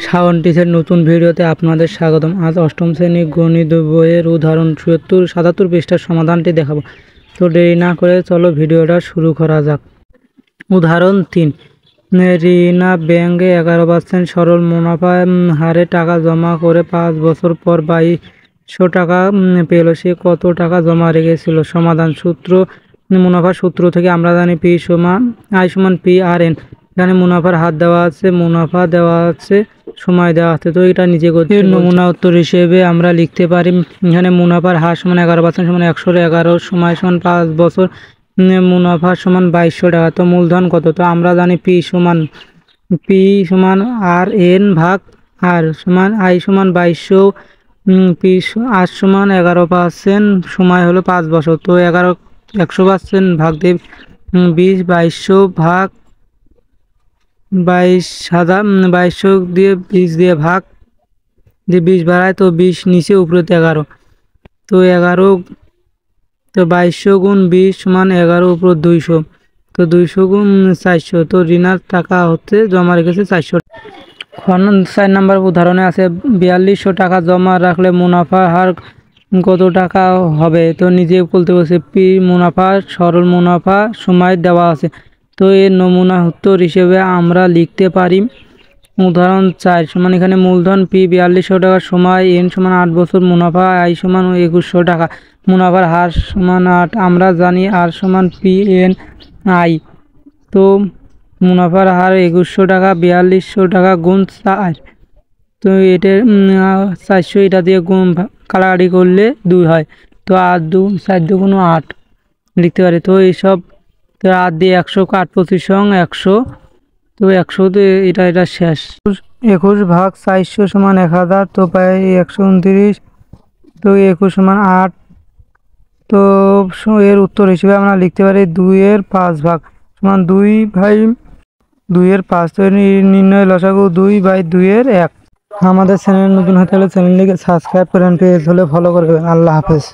শাওন টিচের নতুন ভিডিওতে আপনাদের স্বাগতম। আজ অষ্টম শ্রেণী গণিত বইয়ের উদাহরণ 77 পৃষ্ঠার সমাধানটি দেখাবো। তো দেরি না করে চলো ভিডিওটা শুরু করা যাক। উদাহরণ 3, রিনা ব্যাংকে 11% সরল মুনাফা হারে টাকা জমা করে 5 বছর পর 2200 টাকা পেল। সে কত টাকা জমা রেখেছিল? সমাধান। সূত্র, মুনাফার সূত্র থেকে আমরা জানি আই সমান পি আর এন। এখানে মুনাফার হার দেওয়া আছে, মুনাফা দেওয়া আছে, সময় দেওয়া আছে। তো এটা নিজে করতে নমুনা উত্তর হিসেবে আমরা লিখতে পারি, এখানে মুনাফার হার সমান 11% সমান 111, সময় সমান 5 বছর, মুনাফা সমান 2200 টাকা। তো মূলধন কত? তো আমরা জানি পি সমান আর এন ভাগ আর সমান আই সমান 2200, পি আর সমান 11%, সময় হলো 5 বছর। তো 100% ভাগ দিয়ে 20, 2200 ভাগ 2200 দিয়ে 20 দিয়ে ভাগ দিয়ে 20 বাড়ায়, তো 20 নিচে উপরে 11, তো 2200 গুণ 20 সমান 11 উপর 200, তো 200 গুণ 400। তো ঋণার টাকা হচ্ছে জমা রেখেছে 400। 4 নম্বর উদাহরণে আছে 4200 টাকা জমা রাখলে মুনাফার হার কত টাকা হবে? তো নিজে বলতে বলছে পি মুনাফা, সরল মুনাফা, সময় দেওয়া আছে। তো এর নমুনা উত্তর হিসেবে আমরা লিখতে পারি উদাহরণ 4 সমান এখানে মূলধন পি 4200 টাকা, সময় এন সমান 8 বছর, মুনাফা আই সমান 2100 টাকা, মুনাফার হার সমান 8। আমরা জানি আর সমান পি এন আই। তো মুনাফার হার 2100 টাকা, 4200 টাকা গুণ 4, তো এটা 400, এটা দিয়ে গুণ কাটাকাটি করলে 2 হয়। তো 8 2 4 2 8 লিখতে পারি। তো এইসব 8 দিয়ে 100, 8 25 100, তো 100 দিয়ে এটা শেষ। 21 ভাগ 400 সমান 1000, তো প্রায় 129, তো 21 সমান 8। তো এর উত্তর হিসেবে আমরা লিখতে পারি 2 এর 5 ভাগ সমান 2 এর 5। তো নির্ণয় লসাগু 2/2 এর 1। আমাদের চ্যানেল নতুন হতে হলে চ্যানেলটিকে সাবস্ক্রাইব করেন, পেজ হলে ফলো করবেন। আল্লাহ হাফেজ।